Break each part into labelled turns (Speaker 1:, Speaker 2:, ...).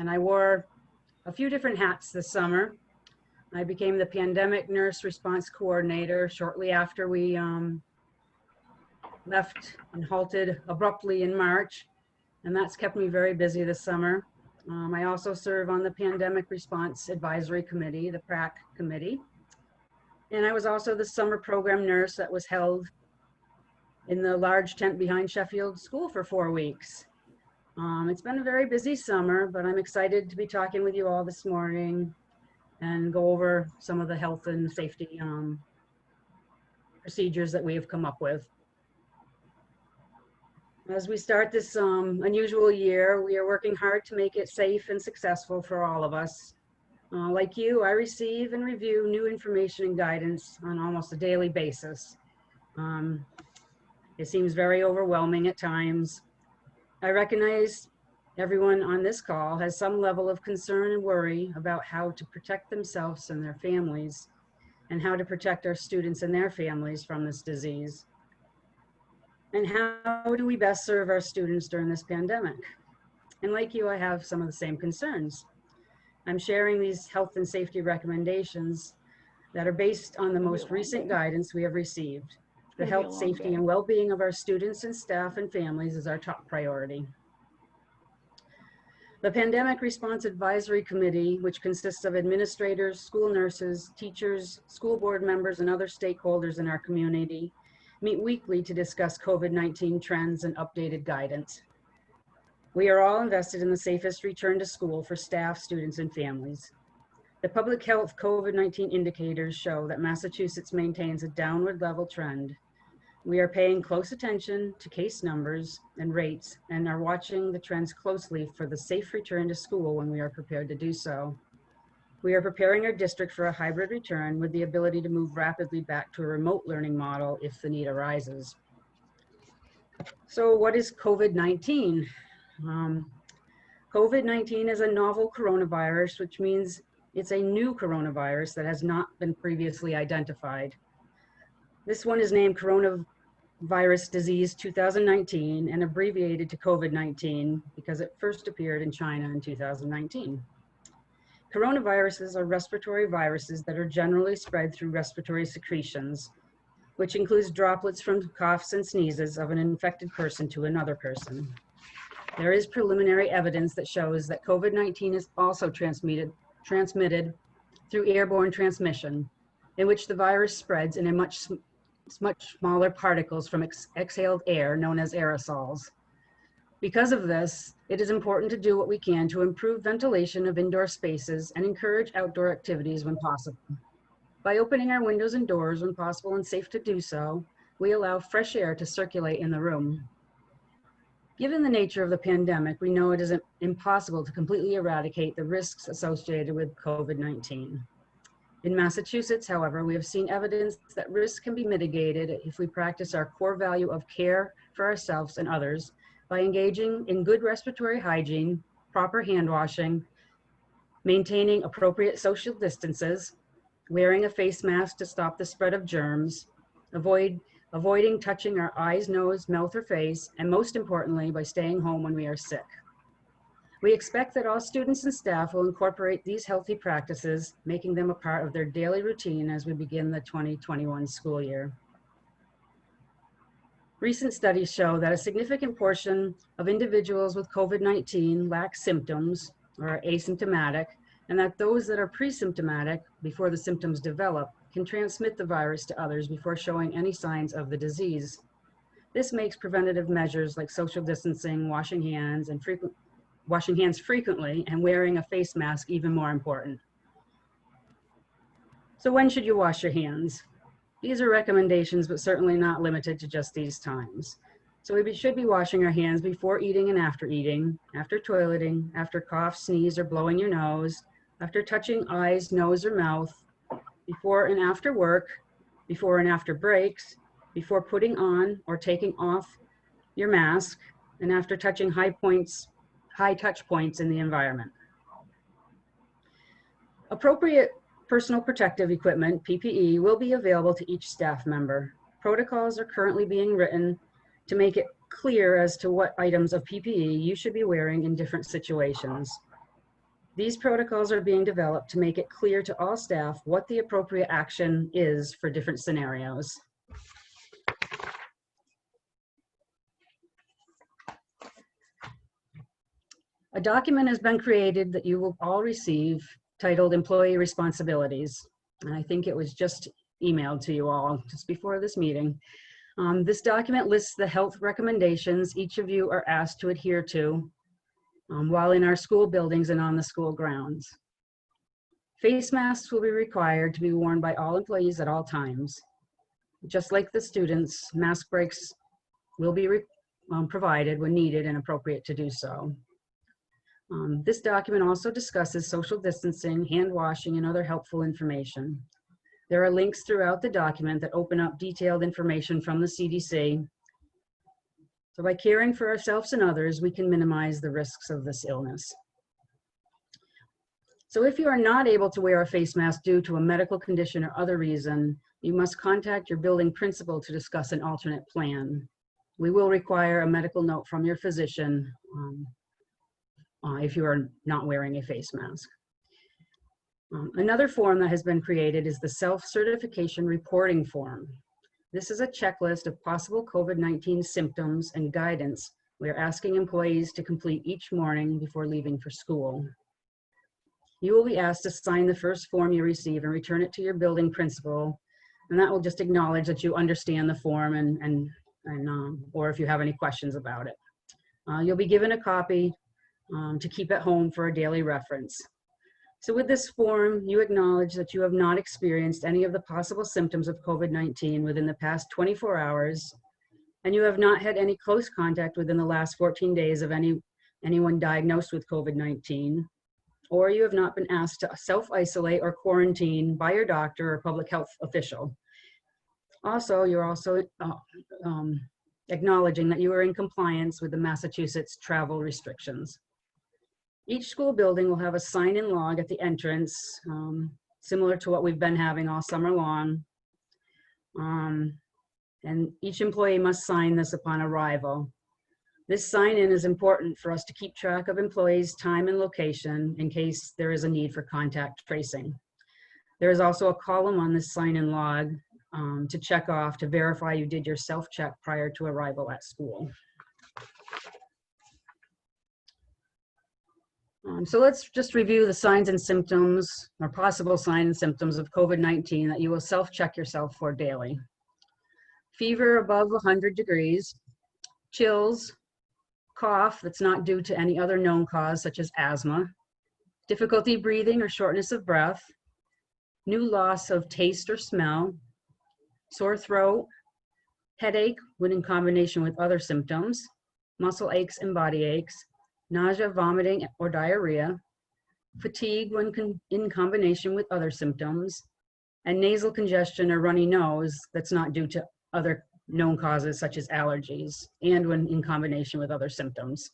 Speaker 1: and I wore a few different hats this summer. I became the pandemic nurse response coordinator shortly after we left and halted abruptly in March, and that's kept me very busy this summer. I also serve on the Pandemic Response Advisory Committee, the PRAC committee, and I was also the summer program nurse that was held in the large tent behind Sheffield School for 4 weeks. It's been a very busy summer, but I'm excited to be talking with you all this morning and go over some of the health and safety procedures that we have come up with. As we start this unusual year, we are working hard to make it safe and successful for all of us. Like you, I receive and review new information and guidance on almost a daily basis. It seems very overwhelming at times. I recognize everyone on this call has some level of concern and worry about how to protect themselves and their families, and how to protect our students and their families from this disease. And how do we best serve our students during this pandemic? And like you, I have some of the same concerns. I'm sharing these health and safety recommendations that are based on the most recent guidance we have received. The health, safety, and well-being of our students and staff and families is our top priority. The Pandemic Response Advisory Committee, which consists of administrators, school nurses, teachers, school board members, and other stakeholders in our community, meet weekly to discuss COVID-19 trends and updated guidance. We are all invested in the safest return to school for staff, students, and families. The public health COVID-19 indicators show that Massachusetts maintains a downward level trend. We are paying close attention to case numbers and rates and are watching the trends closely for the safe return to school when we are prepared to do so. We are preparing our district for a hybrid return with the ability to move rapidly back to a remote learning model if the need arises. So what is COVID-19? COVID-19 is a novel coronavirus, which means it's a new coronavirus that has not been previously identified. This one is named Coronavirus Disease 2019 and abbreviated to COVID-19 because it first appeared in China in 2019. Coronaviruses are respiratory viruses that are generally spread through respiratory secretions, which includes droplets from coughs and sneezes of an infected person to another person. There is preliminary evidence that shows that COVID-19 is also transmitted through airborne transmission, in which the virus spreads in a much smaller particles from exhaled air known as aerosols. Because of this, it is important to do what we can to improve ventilation of indoor spaces and encourage outdoor activities when possible. By opening our windows and doors when possible and safe to do so, we allow fresh air to circulate in the room. Given the nature of the pandemic, we know it is impossible to completely eradicate the risks associated with COVID-19. In Massachusetts, however, we have seen evidence that risks can be mitigated if we practice our core value of care for ourselves and others by engaging in good respiratory hygiene, proper hand washing, maintaining appropriate social distances, wearing a face mask to stop the spread of germs, avoiding touching our eyes, nose, mouth, or face, and most importantly, by staying home when we are sick. We expect that all students and staff will incorporate these healthy practices, making them a part of their daily routine as we begin the 2021 school year. Recent studies show that a significant portion of individuals with COVID-19 lack symptoms or are asymptomatic, and that those that are pre-symptomatic before the symptoms develop can transmit the virus to others before showing any signs of the disease. This makes preventative measures like social distancing, washing hands frequently, and wearing a face mask even more important. So when should you wash your hands? These are recommendations, but certainly not limited to just these times. So we should be washing our hands before eating and after eating, after toileting, after cough, sneeze, or blowing your nose, after touching eyes, nose, or mouth, before and after work, before and after breaks, before putting on or taking off your mask, and after touching high touch points in the environment. Appropriate personal protective equipment, PPE, will be available to each staff member. Protocols are currently being written to make it clear as to what items of PPE you should be wearing in different situations. These protocols are being developed to make it clear to all staff what the appropriate action is for different scenarios. A document has been created that you will all receive titled Employee Responsibilities. And I think it was just emailed to you all just before this meeting. This document lists the health recommendations each of you are asked to adhere to while in our school buildings and on the school grounds. Face masks will be required to be worn by all employees at all times. Just like the students, mask breaks will be provided when needed and appropriate to do so. This document also discusses social distancing, hand washing, and other helpful information. There are links throughout the document that open up detailed information from the CDC. So by caring for ourselves and others, we can minimize the risks of this illness. So if you are not able to wear a face mask due to a medical condition or other reason, you must contact your building principal to discuss an alternate plan. We will require a medical note from your physician if you are not wearing a face mask. Another form that has been created is the self-certification reporting form. This is a checklist of possible COVID-19 symptoms and guidance we are asking employees to complete each morning before leaving for school. You will be asked to sign the first form you receive and return it to your building principal, and that will just acknowledge that you understand the form or if you have any questions about it. You'll be given a copy to keep at home for a daily reference. So with this form, you acknowledge that you have not experienced any of the possible symptoms of COVID-19 within the past 24 hours, and you have not had any close contact within the last 14 days of anyone diagnosed with COVID-19, or you have not been asked to self-isolate or quarantine by your doctor or public health official. Also, you're also acknowledging that you are in compliance with the Massachusetts travel restrictions. Each school building will have a sign-in log at the entrance, similar to what we've been having all summer long. And each employee must sign this upon arrival. This sign-in is important for us to keep track of employees' time and location in case there is a need for contact tracing. There is also a column on this sign-in log to check off to verify you did your self-check prior to arrival at school. So let's just review the signs and symptoms, or possible signs and symptoms of COVID-19 that you will self-check yourself for daily. Fever above 100 degrees, chills, cough that's not due to any other known cause such as asthma, difficulty breathing or shortness of breath, new loss of taste or smell, sore throat, headache when in combination with other symptoms, muscle aches and body aches, nausea, vomiting, or diarrhea, fatigue when in combination with other symptoms, and nasal congestion or runny nose that's not due to other known causes such as allergies, and when in combination with other symptoms.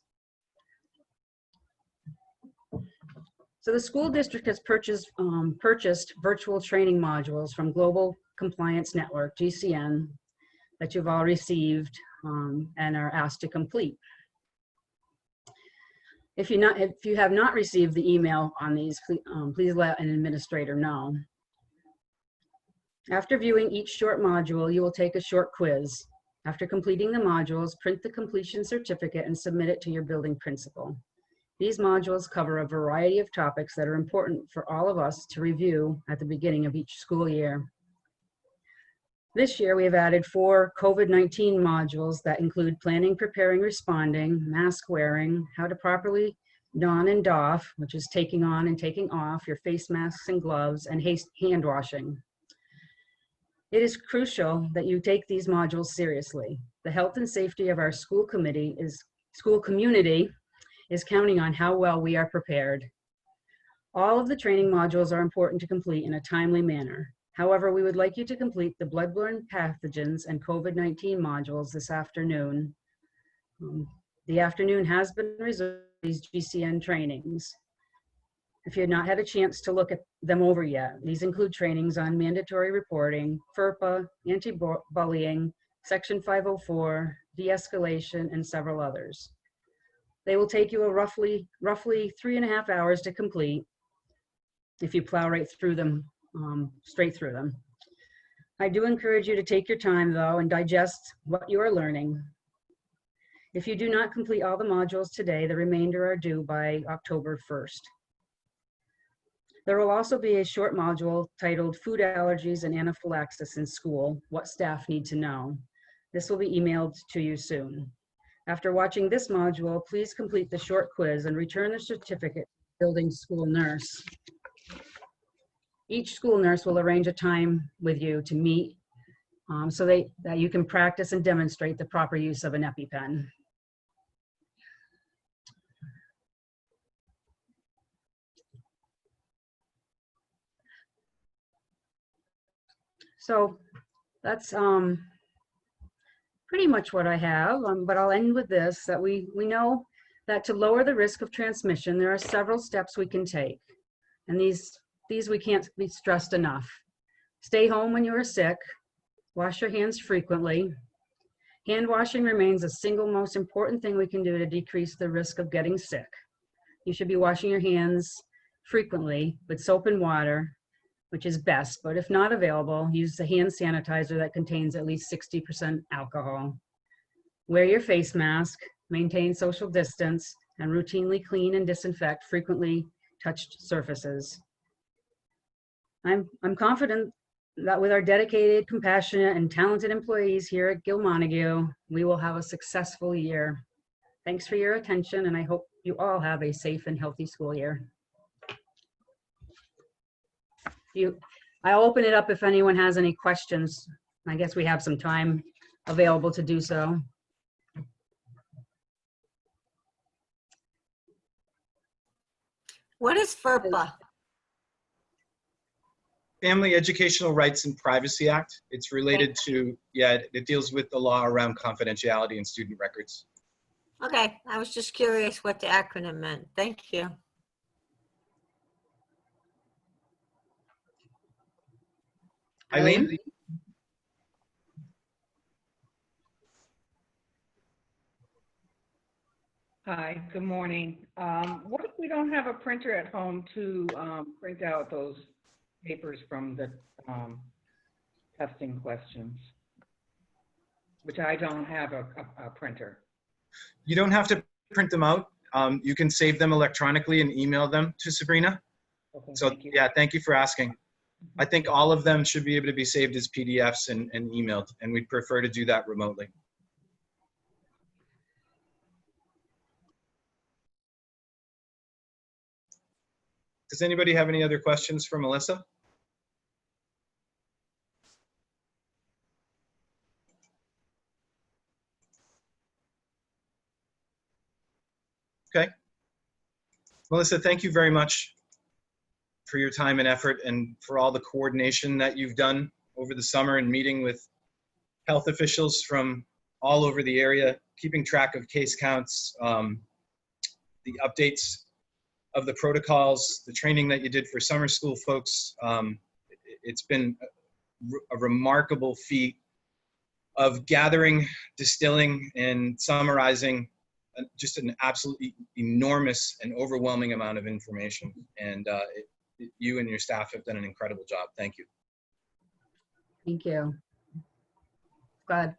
Speaker 1: So the school district has purchased virtual training modules from Global Compliance Network, GCN, that you've all received and are asked to complete. If you have not received the email on these, please let an administrator know. After viewing each short module, you will take a short quiz. After completing the modules, print the completion certificate and submit it to your building principal. These modules cover a variety of topics that are important for all of us to review at the beginning of each school year. This year, we have added 4 COVID-19 modules that include planning, preparing, responding, mask wearing, how to properly don and doff, which is taking on and taking off your face masks and gloves, and hand washing. It is crucial that you take these modules seriously. The health and safety of our school community is counting on how well we are prepared. All of the training modules are important to complete in a timely manner. However, we would like you to complete the bloodborne pathogens and COVID-19 modules this afternoon. The afternoon has been reserved for these GCN trainings. If you have not had a chance to look at them over yet, these include trainings on mandatory reporting, FERPA, anti-bullying, Section 504, de-escalation, and several others. They will take you roughly 3.5 hours to complete if you plow right through them, straight through them. I do encourage you to take your time though and digest what you are learning. If you do not complete all the modules today, the remainder are due by October 1st. There will also be a short module titled Food Allergies and Anaphylaxis in School, What Staff Need to Know. This will be emailed to you soon. After watching this module, please complete the short quiz and return the certificate to the building school nurse. Each school nurse will arrange a time with you to meet so that you can practice and demonstrate the proper use of an EpiPen. So that's pretty much what I have, but I'll end with this, that we know that to lower the risk of transmission, there are several steps we can take. And these we can't be stressed enough. Stay home when you are sick, wash your hands frequently. Hand washing remains the single most important thing we can do to decrease the risk of getting sick. You should be washing your hands frequently with soap and water, which is best, but if not available, use the hand sanitizer that contains at least 60% alcohol. Wear your face mask, maintain social distance, and routinely clean and disinfect frequently touched surfaces. I'm confident that with our dedicated, compassionate, and talented employees here at Gill-Montague, we will have a successful year. Thanks for your attention, and I hope you all have a safe and healthy school year. I'll open it up if anyone has any questions. I guess we have some time available to do so.
Speaker 2: What is FERPA?
Speaker 3: Family Educational Rights and Privacy Act. It's related to, it deals with the law around confidentiality and student records.
Speaker 2: Okay, I was just curious what the acronym meant. Thank you.
Speaker 3: Eileen?
Speaker 4: Hi, good morning. What if we don't have a printer at home to print out those papers from the testing questions? Which I don't have a printer.
Speaker 3: You don't have to print them out. You can save them electronically and email them to Sabrina.
Speaker 4: Okay,
Speaker 3: So
Speaker 4: thank you.
Speaker 3: yeah, thank you for asking. I think all of them should be able to be saved as PDFs and emailed, and we'd prefer to do that remotely. Does anybody have any other questions for Melissa? Okay. Melissa, thank you very much for your time and effort and for all the coordination that you've done over the summer and meeting with health officials from all over the area, keeping track of case counts, the updates of the protocols, the training that you did for summer school folks. It's been a remarkable feat of gathering, distilling, and summarizing just an absolutely enormous and overwhelming amount of information. And you and your staff have done an incredible job. Thank you.
Speaker 1: Thank you. Glad.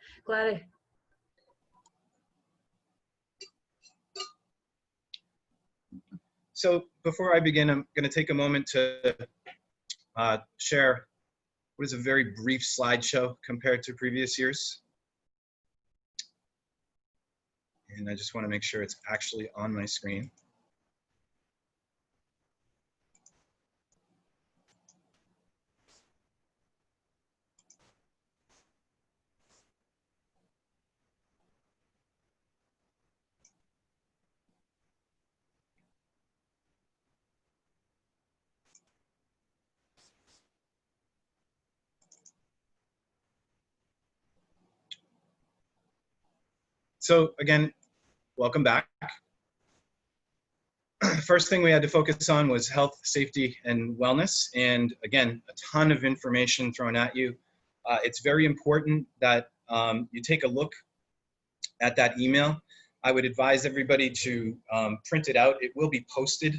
Speaker 3: So before I begin, I'm going to take a moment to share what is a very brief slideshow compared to previous years. And I just want to make sure it's actually on my screen. So again, welcome back. First thing we had to focus on was health, safety, and wellness. And again, a ton of information thrown at you. It's very important that you take a look at that email. I would advise everybody to print it out. It will be posted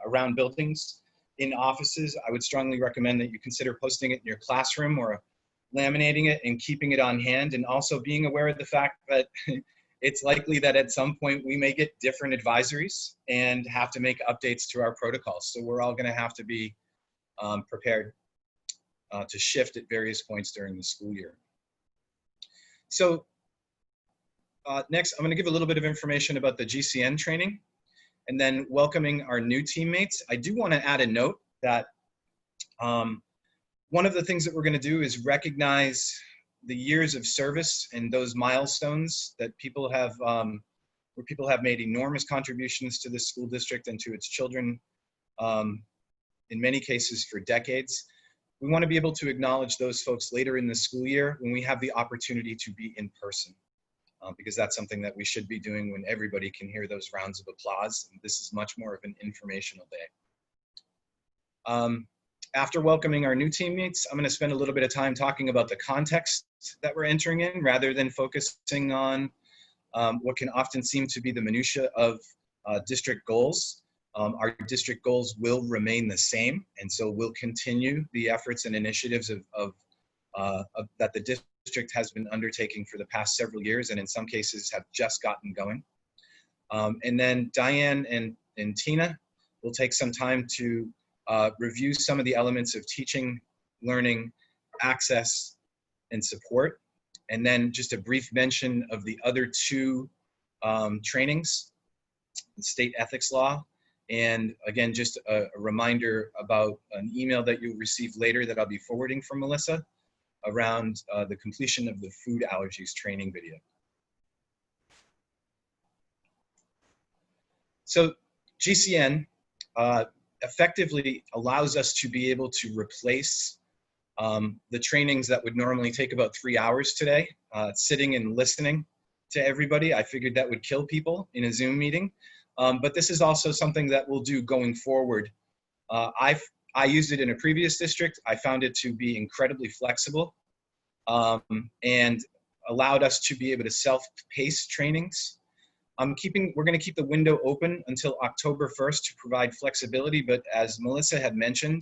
Speaker 3: around buildings in offices. I would strongly recommend that you consider posting it in your classroom or laminating it and keeping it on hand, and also being aware of the fact that it's likely that at some point we may get different advisories and have to make updates to our protocols. So we're all going to have to be prepared to shift at various points during the school year. So next, I'm going to give a little bit of information about the GCN training and then welcoming our new teammates. I do want to add a note that one of the things that we're going to do is recognize the years of service and those milestones that people have, where people have made enormous contributions to this school district and to its children, in many cases for decades. We want to be able to acknowledge those folks later in the school year when we have the opportunity to be in person, because that's something that we should be doing when everybody can hear those rounds of applause. And this is much more of an informational day. After welcoming our new teammates, I'm going to spend a little bit of time talking about the context that we're entering in, rather than focusing on what can often seem to be the minutia of district goals. Our district goals will remain the same, and so we'll continue the efforts and initiatives that the district has been undertaking for the past several years, and in some cases have just gotten going. And then Diane and Tina will take some time to review some of the elements of teaching, learning, access, and support. And then just a brief mention of the other two trainings, the state ethics law. And again, just a reminder about an email that you'll receive later that I'll be forwarding from Melissa around the completion of the food allergies training video. So GCN effectively allows us to be able to replace the trainings that would normally take about 3 hours today, sitting and listening to everybody. I figured that would kill people in a Zoom meeting. But this is also something that we'll do going forward. I used it in a previous district. I found it to be incredibly flexible and allowed us to be able to self-pace trainings. We're going to keep the window open until October 1st to provide flexibility, but as Melissa had mentioned,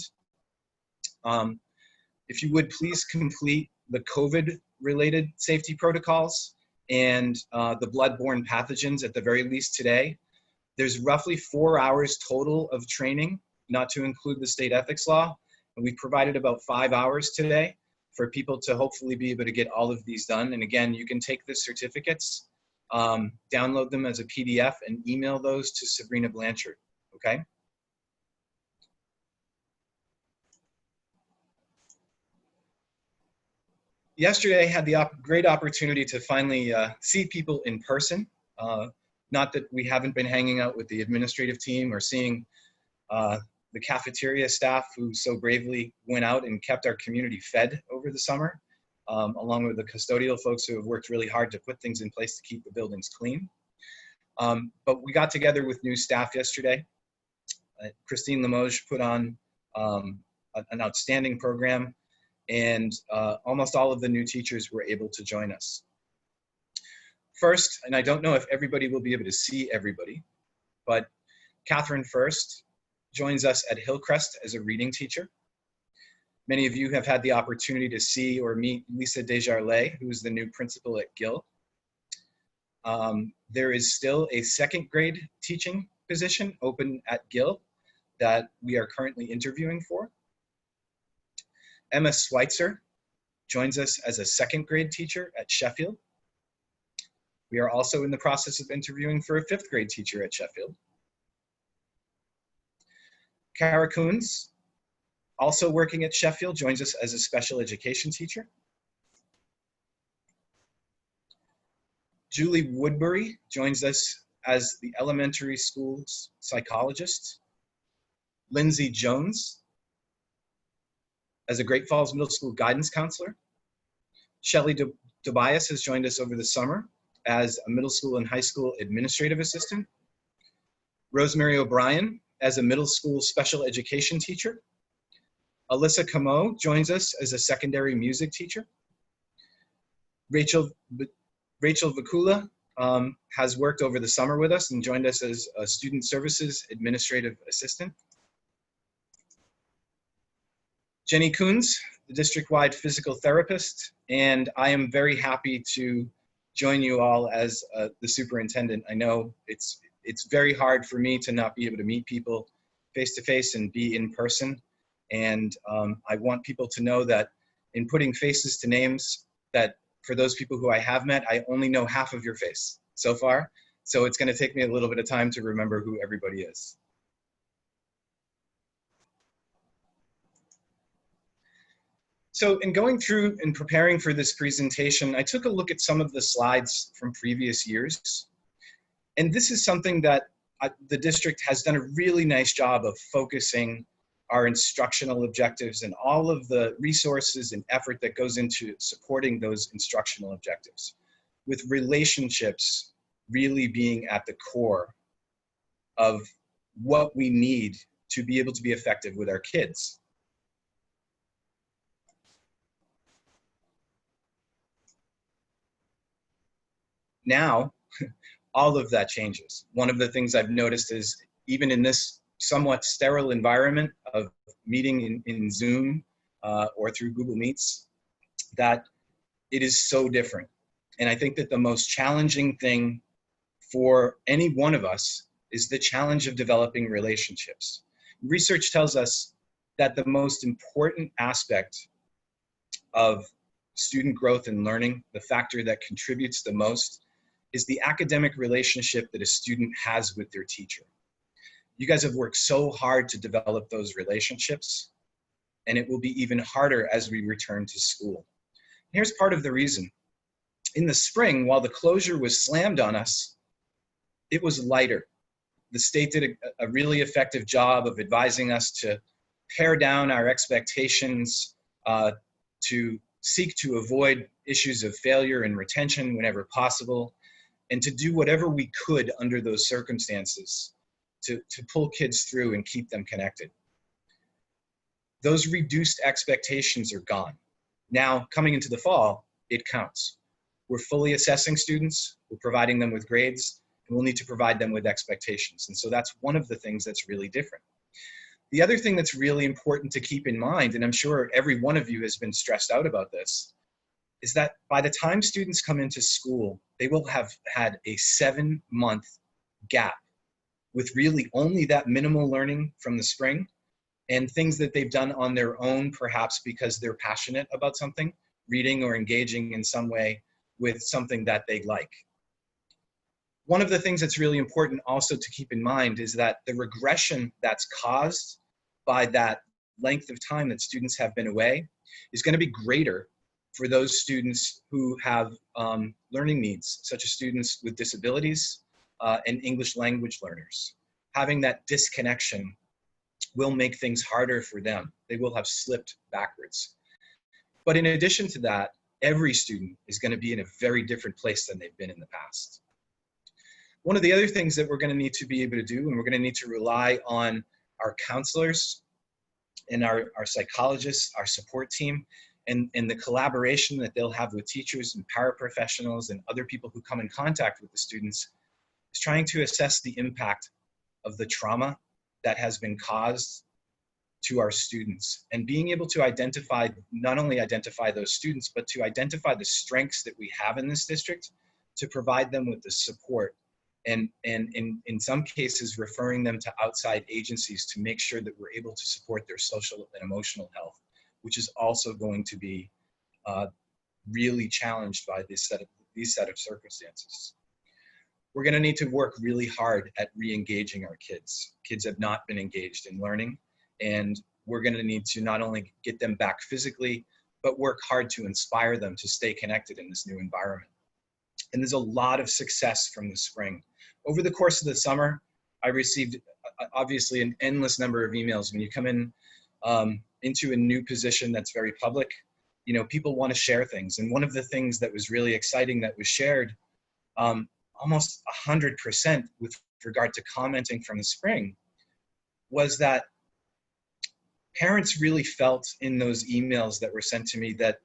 Speaker 3: if you would please complete the COVID-related safety protocols and the bloodborne pathogens at the very least today. There's roughly 4 hours total of training, not to include the state ethics law, and we provided about 5 hours today for people to hopefully be able to get all of these done. And again, you can take the certificates, download them as a PDF, and email those to Sabrina Blanchard, okay? Yesterday, I had the great opportunity to finally see people in person. Not that we haven't been hanging out with the administrative team or seeing the cafeteria staff who so bravely went out and kept our community fed over the summer, along with the custodial folks who have worked really hard to put things in place to keep the buildings clean. But we got together with new staff yesterday. Christine Limoges put on an outstanding program, and almost all of the new teachers were able to join us. First, and I don't know if everybody will be able to see everybody, but Catherine First joins us at Hillcrest as a reading teacher. Many of you have had the opportunity to see or meet Lisa Desjardins, who is the new principal at Gill. There is still a second grade teaching position open at Gill that we are currently interviewing for. Emma Schweitzer joins us as a second grade teacher at Sheffield. We are also in the process of interviewing for a fifth grade teacher at Sheffield. Kara Coons, also working at Sheffield, joins us as a special education teacher. Julie Woodbury joins us as the elementary school's psychologist. Lindsay Jones as a Great Falls Middle School guidance counselor. Shelley Tobias has joined us over the summer as a middle school and high school administrative assistant. Rosemary O'Brien as a middle school special education teacher. Alyssa Camo joins us as a secondary music teacher. Rachel Vicula has worked over the summer with us and joined us as a Student Services Administrative Assistant. Jenny Coons, the district-wide physical therapist, and I am very happy to join you all as the superintendent. I know it's very hard for me to not be able to meet people face-to-face and be in person, and I want people to know that in putting faces to names, that for those people who I have met, I only know half of your face so far, so it's going to take me a little bit of time to remember who everybody is. So in going through and preparing for this presentation, I took a look at some of the slides from previous years. And this is something that the district has done a really nice job of focusing our instructional objectives and all of the resources and effort that goes into supporting those instructional objectives, with relationships really being at the core of what we need to be able to be effective with our kids. Now, all of that changes. One of the things I've noticed is even in this somewhat sterile environment of meeting in Zoom or through Google Meets, that it is so different. And I think that the most challenging thing for any one of us is the challenge of developing relationships. Research tells us that the most important aspect of student growth and learning, the factor that contributes the most, is the academic relationship that a student has with their teacher. You guys have worked so hard to develop those relationships, and it will be even harder as we return to school. Here's part of the reason. In the spring, while the closure was slammed on us, it was lighter. The state did a really effective job of advising us to pare down our expectations, to seek to avoid issues of failure and retention whenever possible, and to do whatever we could under those circumstances to pull kids through and keep them connected. Those reduced expectations are gone. Now, coming into the fall, it counts. We're fully assessing students, we're providing them with grades, and we'll need to provide them with expectations. And so that's one of the things that's really different. The other thing that's really important to keep in mind, and I'm sure every one of you has been stressed out about this, is that by the time students come into school, they will have had a 7-month gap with really only that minimal learning from the spring and things that they've done on their own, perhaps because they're passionate about something, reading or engaging in some way with something that they like. One of the things that's really important also to keep in mind is that the regression that's caused by that length of time that students have been away is going to be greater for those students who have learning needs, such as students with disabilities and English language learners. Having that disconnection will make things harder for them. They will have slipped backwards. But in addition to that, every student is going to be in a very different place than they've been in the past. One of the other things that we're going to need to be able to do, and we're going to need to rely on our counselors and our psychologists, our support team, and the collaboration that they'll have with teachers and paraprofessionals and other people who come in contact with the students, is trying to assess the impact of the trauma that has been caused to our students, and being able to identify, not only identify those students, but to identify the strengths that we have in this district to provide them with the support, and in some cases referring them to outside agencies to make sure that we're able to support their social and emotional health, which is also going to be really challenged by these set of circumstances. We're going to need to work really hard at re-engaging our kids. Kids have not been engaged in learning, and we're going to need to not only get them back physically, but work hard to inspire them to stay connected in this new environment. And there's a lot of success from the spring. Over the course of the summer, I received obviously an endless number of emails. When you come in into a new position that's very public, you know, people want to share things. And one of the things that was really exciting that was shared almost 100% with regard to commenting from the spring was that parents really felt in those emails that were sent to me that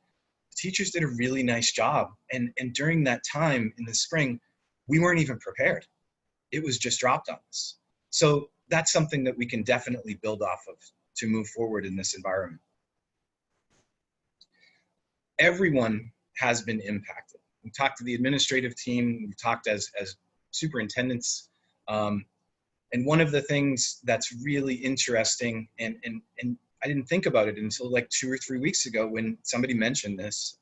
Speaker 3: teachers did a really nice job. And during that time in the spring, we weren't even prepared. It was just dropped on us. So that's something that we can definitely build off of to move forward in this environment. Everyone has been impacted. We talked to the administrative team, we talked as superintendents, and one of the things that's really interesting, and I didn't think about it until like 2 or 3 weeks ago when somebody mentioned this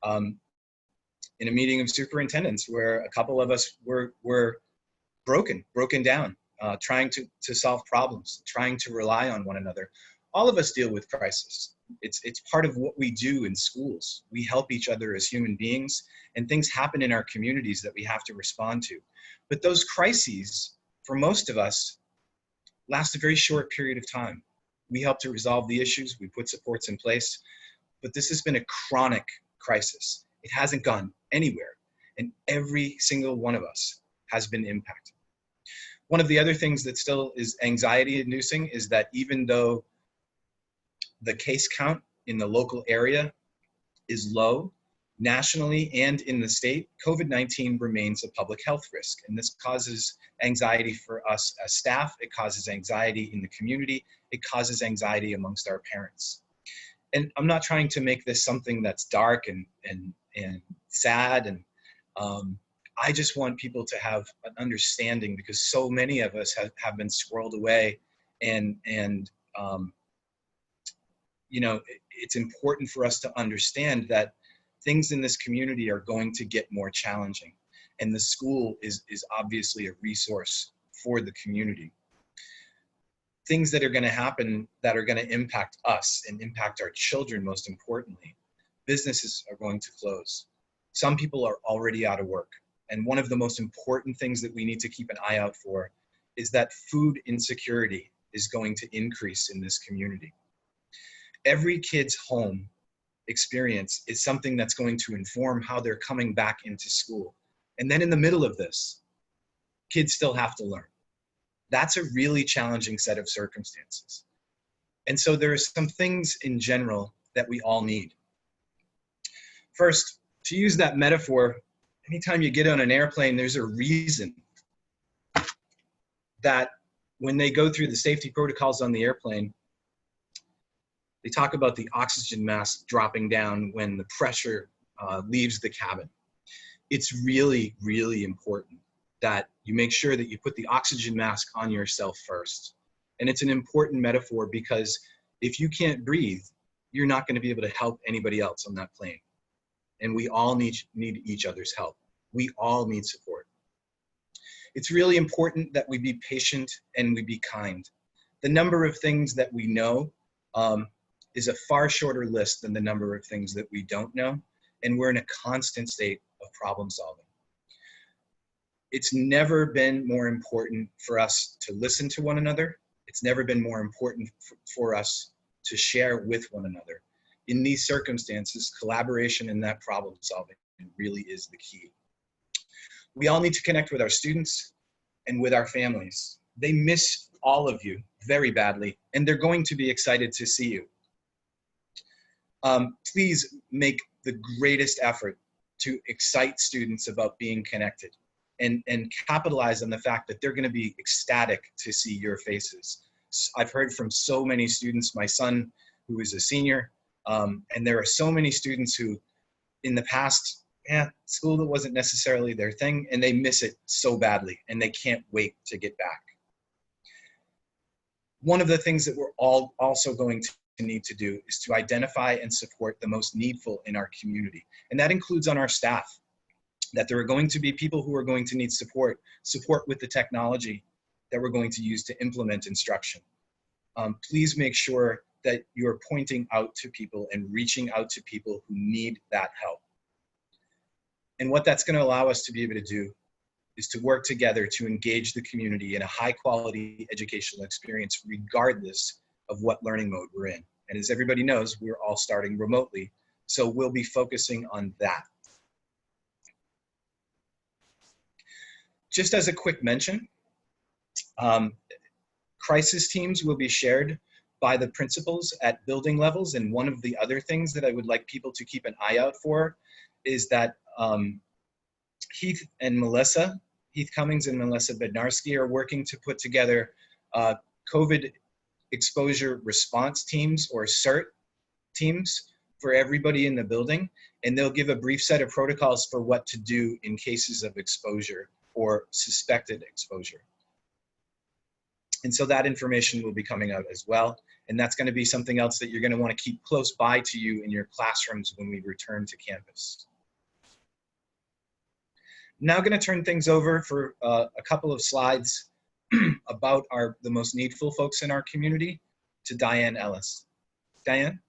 Speaker 3: in a meeting of superintendents, where a couple of us were broken down, trying to solve problems, trying to rely on one another. All of us deal with crisis. It's part of what we do in schools. We help each other as human beings, and things happen in our communities that we have to respond to. But those crises, for most of us, last a very short period of time. We help to resolve the issues, we put supports in place, but this has been a chronic crisis. It hasn't gone anywhere, and every single one of us has been impacted. One of the other things that still is anxiety-inducing is that even though the case count in the local area is low, nationally and in the state, COVID-19 remains a public health risk. And this causes anxiety for us as staff, it causes anxiety in the community, it causes anxiety amongst our parents. And I'm not trying to make this something that's dark and sad, and I just want people to have an understanding, because so many of us have been squirreled away, and you know, it's important for us to understand that things in this community are going to get more challenging, and the school is obviously a resource for the community. Things that are going to happen that are going to impact us and impact our children, most importantly. Businesses are going to close. Some people are already out of work. And one of the most important things that we need to keep an eye out for is that food insecurity is going to increase in this community. Every kid's home experience is something that's going to inform how they're coming back into school. And then in the middle of this, kids still have to learn. That's a really challenging set of circumstances. And so there are some things in general that we all need. First, to use that metaphor, anytime you get on an airplane, there's a reason that when they go through the safety protocols on the airplane, they talk about the oxygen mask dropping down when the pressure leaves the cabin. It's really, really important that you make sure that you put the oxygen mask on yourself first. And it's an important metaphor, because if you can't breathe, you're not going to be able to help anybody else on that plane. And we all need each other's help. We all need support. It's really important that we be patient and we be kind. The number of things that we know is a far shorter list than the number of things that we don't know. And we're in a constant state of problem solving. It's never been more important for us to listen to one another. It's never been more important for us to share with one another. In these circumstances, collaboration and that problem solving really is the key. We all need to connect with our students and with our families. They miss all of you very badly, and they're going to be excited to see you. Please make the greatest effort to excite students about being connected, and capitalize on the fact that they're going to be ecstatic to see your faces. I've heard from so many students, my son, who is a senior, and there are so many students who, in the past, school that wasn't necessarily their thing, and they miss it so badly, and they can't wait to get back. One of the things that we're all also going to need to do is to identify and support the most needful in our community, and that includes on our staff. That there are going to be people who are going to need support with the technology that we're going to use to implement instruction. Please make sure that you're pointing out to people and reaching out to people who need that help. And what that's going to allow us to be able to do is to work together to engage the community in a high quality educational experience, regardless of what learning mode we're in. And as everybody knows, we're all starting remotely, so we'll be focusing on that. Just as a quick mention, crisis teams will be shared by the principals at building levels. And one of the other things that I would like people to keep an eye out for is that Heath Cummings and Melissa Bednarski are working to put together COVID exposure response teams, or CERT teams, for everybody in the building. And they'll give a brief set of protocols for what to do in cases of exposure or suspected exposure. And so that information will be coming out as well. And that's going to be something else that you're going to want to keep close by to you in your classrooms when we return to campus. Now going to turn things over for a couple of slides about the most needful folks in our community to Diane Ellis. Diane?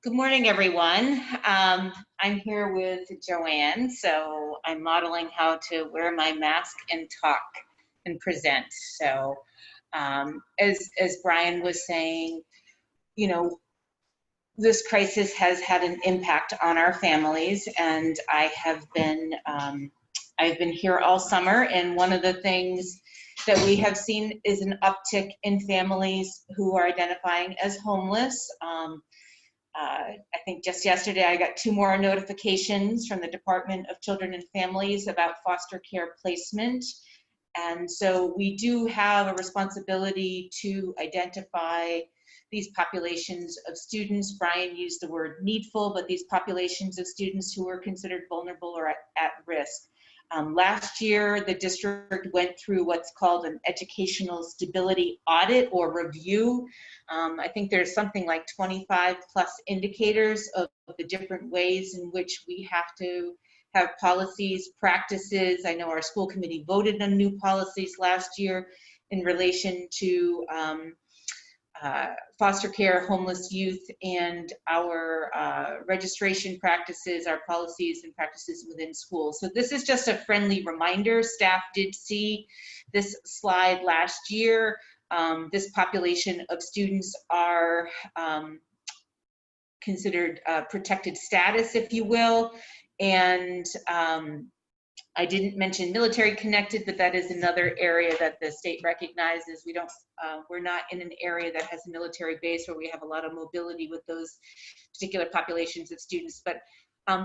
Speaker 5: Good morning, everyone. I'm here with Joanne, so I'm modeling how to wear my mask and talk and present. So as Brian was saying, you know, this crisis has had an impact on our families, and I've been here all summer, and one of the things that we have seen is an uptick in families who are identifying as homeless. I think just yesterday I got 2 more notifications from the Department of Children and Families about foster care placement. And so we do have a responsibility to identify these populations of students. Brian used the word needful, but these populations of students who are considered vulnerable or at risk. Last year, the district went through what's called an educational stability audit or review. I think there's something like 25 plus indicators of the different ways in which we have to have policies, practices. I know our school committee voted on new policies last year in relation to foster care, homeless youth, and our registration practices, our policies and practices within schools. So this is just a friendly reminder. Staff did see this slide last year. This population of students are considered protected status, if you will. And I didn't mention military connected, but that is another area that the state recognizes. We're not in an area that has a military base where we have a lot of mobility with those particular populations of students. But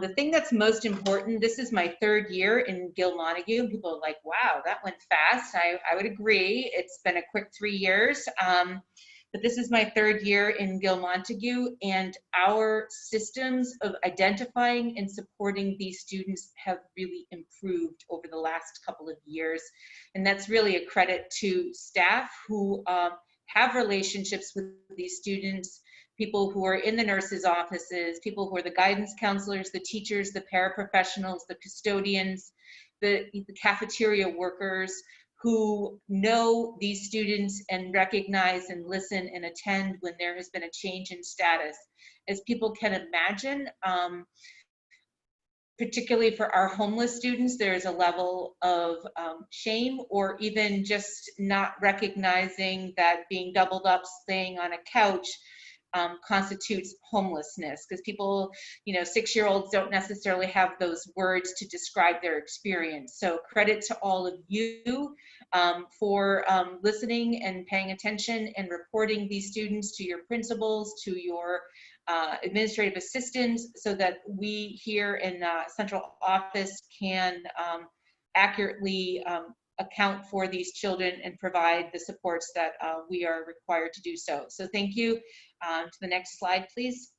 Speaker 5: the thing that's most important, this is my 3rd year in Gill-Montague. People are like, wow, that went fast. I would agree. It's been a quick 3 years. But this is my 3rd year in Gill-Montague, and our systems of identifying and supporting these students have really improved over the last couple of years. And that's really a credit to staff who have relationships with these students, people who are in the nurses' offices, people who are the guidance counselors, the teachers, the paraprofessionals, the custodians, the cafeteria workers, who know these students and recognize and listen and attend when there has been a change in status. As people can imagine, particularly for our homeless students, there is a level of shame, or even just not recognizing that being doubled up, staying on a couch constitutes homelessness, because people, 6-year-olds don't necessarily have those words to describe their experience. So credit to all of you for listening and paying attention and reporting these students to your principals, to your administrative assistants, so that we here in central office can accurately account for these children and provide the supports that we are required to do so. So thank you. To the next slide, please.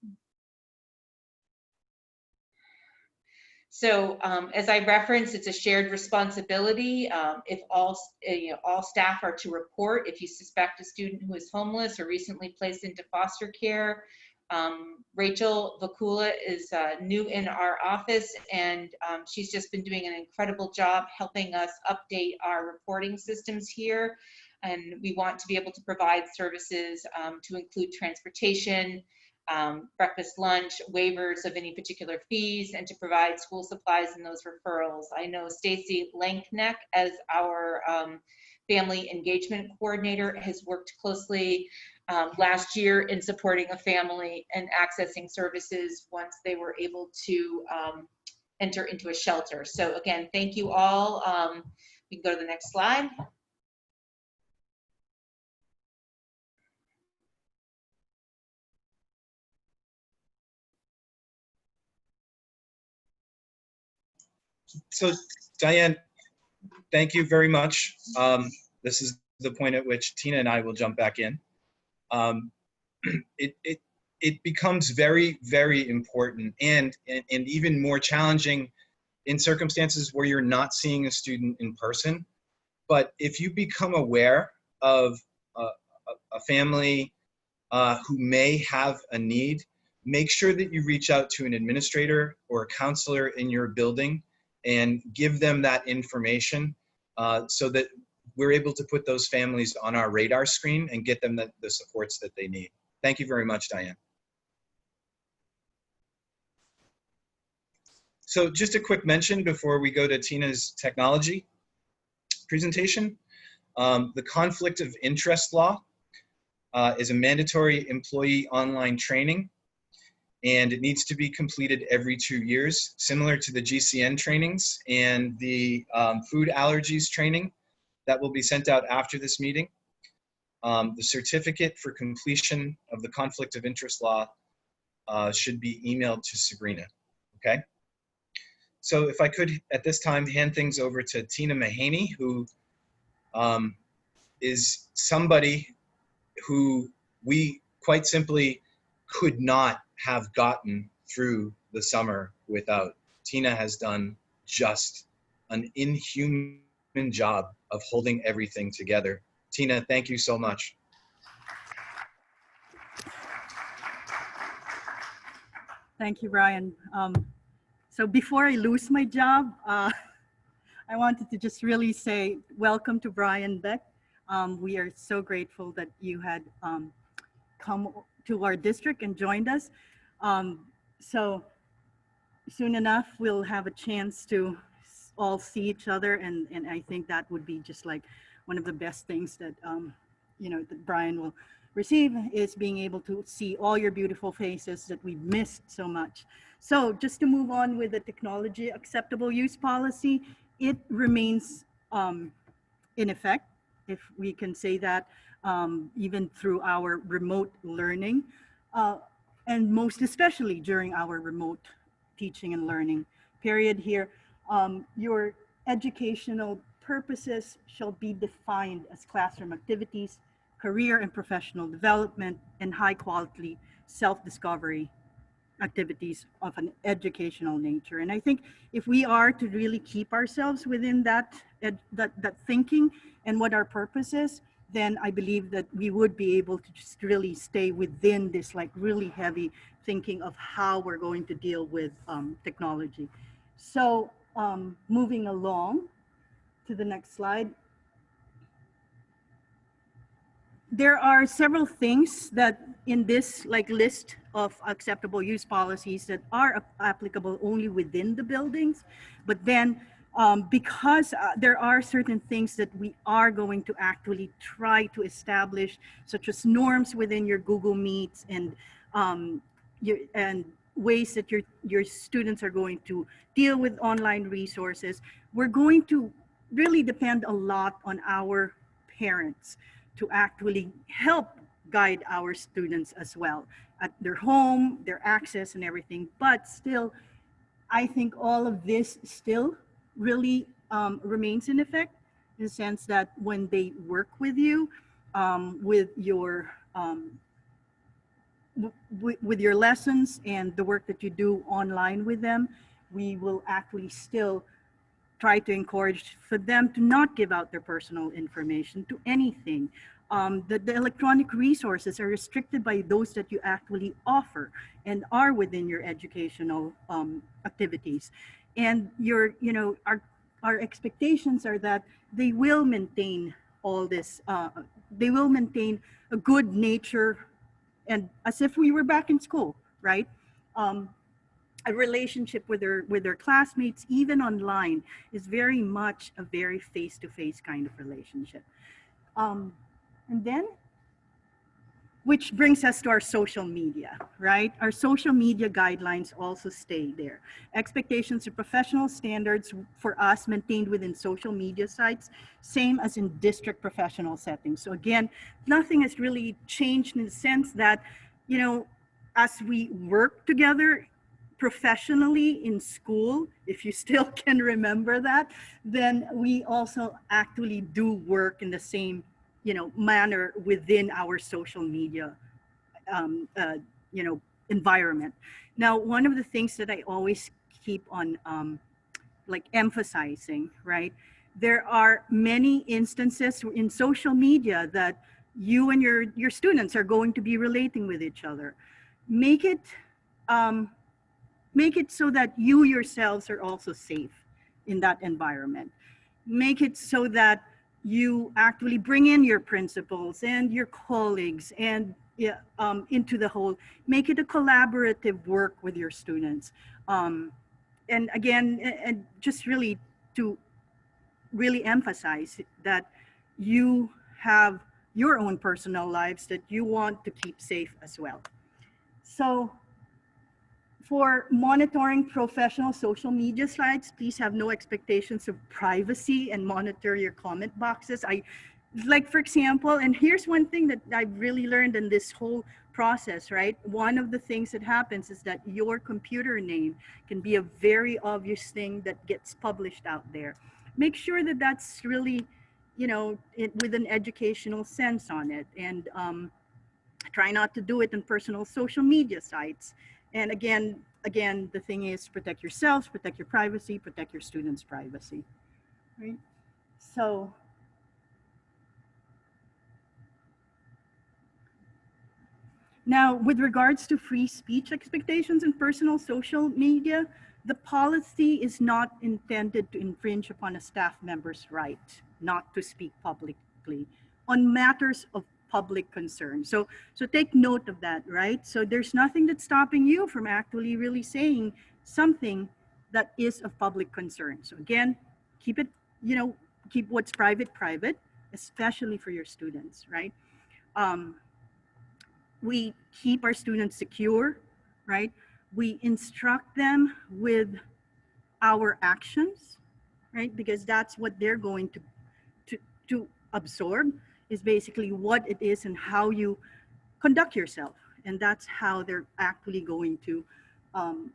Speaker 5: So as I referenced, it's a shared responsibility. If all staff are to report if you suspect a student who is homeless or recently placed into foster care. Rachel Vakula is new in our office, and she's just been doing an incredible job helping us update our reporting systems here. And we want to be able to provide services to include transportation, breakfast, lunch, waivers of any particular fees, and to provide school supplies and those referrals. I know Stacy Lankneck, as our family engagement coordinator, has worked closely last year in supporting a family and accessing services once they were able to enter into a shelter. So again, thank you all. We can go to the next slide.
Speaker 3: So Diane, thank you very much. This is the point at which Tina and I will jump back in. It becomes very, very important and even more challenging in circumstances where you're not seeing a student in person. But if you become aware of a family who may have a need, make sure that you reach out to an administrator or a counselor in your building and give them that information so that we're able to put those families on our radar screen and get them the supports that they need. Thank you very much, Diane. So just a quick mention before we go to Tina's technology presentation. The conflict of interest law is a mandatory employee online training, and it needs to be completed every 2 years, similar to the GCN trainings and the food allergies training that will be sent out after this meeting. The certificate for completion of the conflict of interest law should be emailed to Sabrina, okay? So if I could, at this time, hand things over to Tina Mahaney, who is somebody who we quite simply could not have gotten through the summer without. Tina has done just an inhuman job of holding everything together. Tina, thank you so much.
Speaker 6: Thank you, Brian. So before I lose my job, I wanted to just really say welcome to Brian Beck. We are so grateful that you had come to our district and joined us. So soon enough, we'll have a chance to all see each other, and I think that would be just like one of the best things that that Brian will receive, is being able to see all your beautiful faces that we missed so much. So just to move on with the technology acceptable use policy, it remains in effect, if we can say that, even through our remote learning, and most especially during our remote teaching and learning period here. Your educational purposes shall be defined as classroom activities, career and professional development, and high quality self-discovery activities of an educational nature. And I think if we are to really keep ourselves within that thinking and what our purpose is, then I believe that we would be able to just really stay within this like really heavy thinking of how we're going to deal with technology. So moving along to the next slide. There are several things that in this like list of acceptable use policies that are applicable only within the buildings, but then because there are certain things that we are going to actually try to establish, such as norms within your Google Meets and ways that your students are going to deal with online resources, we're going to really depend a lot on our parents to actually help guide our students as well at their home, their access and everything. But still, I think all of this still really remains in effect, in the sense that when they work with you, with your lessons and the work that you do online with them, we will actually still try to encourage for them to not give out their personal information to anything. The electronic resources are restricted by those that you actually offer and are within your educational activities. And our expectations are that they will maintain all this, they will maintain a good nature, and as if we were back in school, right? A relationship with their classmates, even online, is very much a very face-to-face kind of relationship. And then, which brings us to our social media, right? Our social media guidelines also stay there. Expectations of professional standards for us maintained within social media sites, same as in district professional settings. So again, nothing has really changed in the sense that, as we work together professionally in school, if you still can remember that, then we also actually do work in the same, manner within our social media, um, uh, environment. Now, one of the things that I always keep on like emphasizing, right? There are many instances in social media that you and your students are going to be relating with each other. Make it um, make it so that you yourselves are also safe in that environment. Make it so that you actually bring in your principals and your colleagues and into the whole. Make it a collaborative work with your students. And again, and just really to really emphasize that you have your own personal lives that you want to keep safe as well. So for monitoring professional social media sites, please have no expectations of privacy and monitor your comment boxes. Like, for example, and here's one thing that I've really learned in this whole process, right? One of the things that happens is that your computer name can be a very obvious thing that gets published out there. Make sure that that's really, with an educational sense on it, and try not to do it on personal social media sites. And again, the thing is protect yourselves, protect your privacy, protect your students' privacy, right? So now, with regards to free speech expectations in personal social media, the policy is not intended to infringe upon a staff member's right not to speak publicly on matters of public concern. So take note of that, right? So there's nothing that's stopping you from actually really saying something that is of public concern. So again, keep it, keep what's private, private, especially for your students, right? We keep our students secure, right? We instruct them with our actions, right? Because that's what they're going to absorb, is basically what it is and how you conduct yourself. And that's how they're actually going to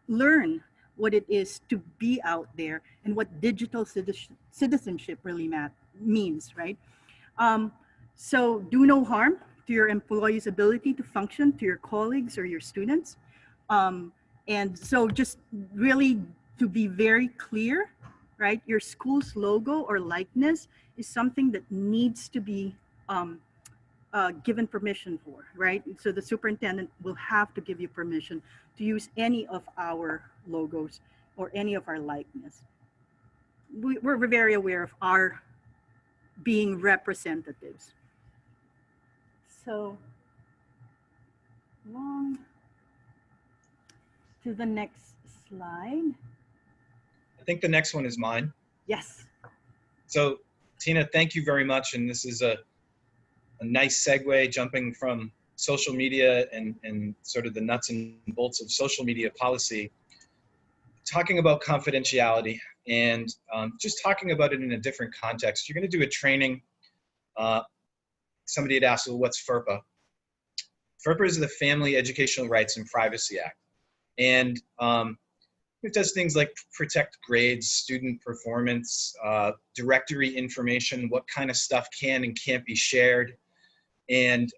Speaker 6: learn what it is to be out there and what digital citizenship really means, right? So do no harm to your employees' ability to function, to your colleagues or your students. And so just really to be very clear, right? Your school's logo or likeness is something that needs to be given permission for, right? So the superintendent will have to give you permission to use any of our logos or any of our likeness. We're very aware of our being representatives. So, on to the next slide.
Speaker 3: I think the next one is mine.
Speaker 6: Yes.
Speaker 3: So Tina, thank you very much. And this is a nice segue, jumping from social media and sort of the nuts and bolts of social media policy, talking about confidentiality and just talking about it in a different context. You're going to do a training. Somebody had asked, well, what's FERPA? FERPA is the Family Educational Rights and Privacy Act. And it does things like protect grades, student performance, directory information, what kind of stuff can and can't be shared. And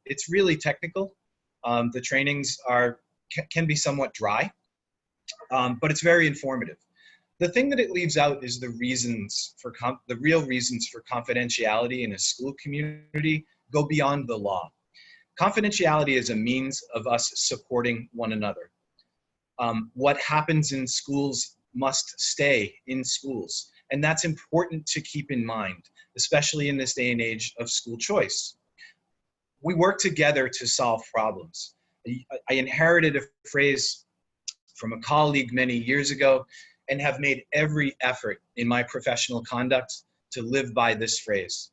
Speaker 3: it's really technical. The trainings can be somewhat dry, but it's very informative. The thing that it leaves out is the reasons for the real reasons for confidentiality in a school community go beyond the law. Confidentiality is a means of us supporting one another. What happens in schools must stay in schools. And that's important to keep in mind, especially in this day and age of school choice. We work together to solve problems. I inherited a phrase from a colleague many years ago and have made every effort in my professional conduct to live by this phrase.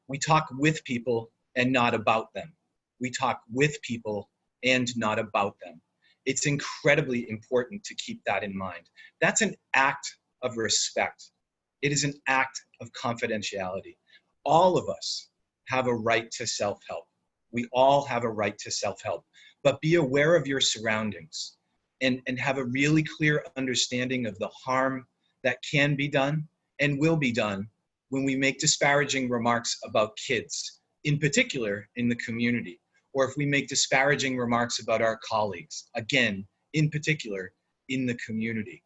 Speaker 3: We talk with people and not about them. We talk with people and not about them. It's incredibly important to keep that in mind. That's an act of respect. It is an act of confidentiality. All of us have a right to self-help. We all have a right to self-help, but be aware of your surroundings. and have a really clear understanding of the harm that can be done and will be done when we make disparaging remarks about kids, in particular in the community, or if we make disparaging remarks about our colleagues, again, in particular in the community.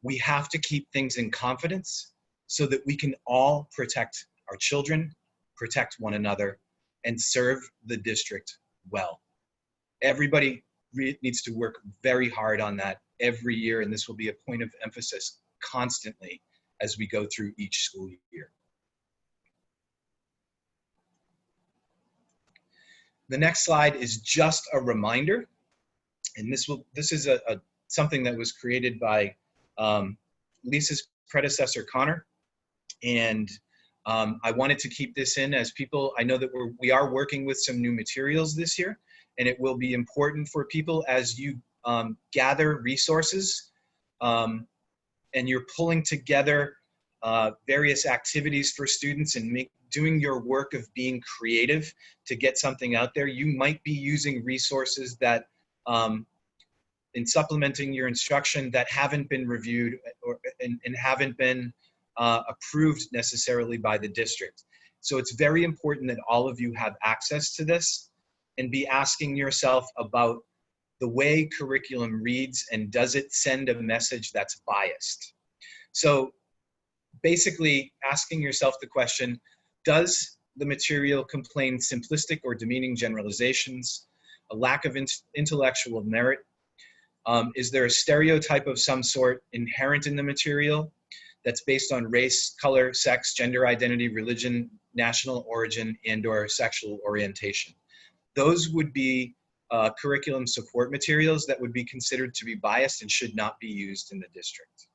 Speaker 3: We have to keep things in confidence so that we can all protect our children, protect one another, and serve the district well. Everybody needs to work very hard on that every year, and this will be a point of emphasis constantly as we go through each school year. The next slide is just a reminder, and this is something that was created by Lisa's predecessor, Connor, and I wanted to keep this in as people, I know that we are working with some new materials this year, and it will be important for people as you gather resources and you're pulling together various activities for students and doing your work of being creative to get something out there. You might be using resources that in supplementing your instruction that haven't been reviewed and haven't been approved necessarily by the district. So it's very important that all of you have access to this and be asking yourself about the way curriculum reads and does it send a message that's biased? So basically asking yourself the question, does the material contain simplistic or demeaning generalizations, a lack of intellectual merit? Is there a stereotype of some sort inherent in the material that's based on race, color, sex, gender identity, religion, national origin, and/or sexual orientation? Those would be curriculum support materials that would be considered to be biased and should not be used in the district.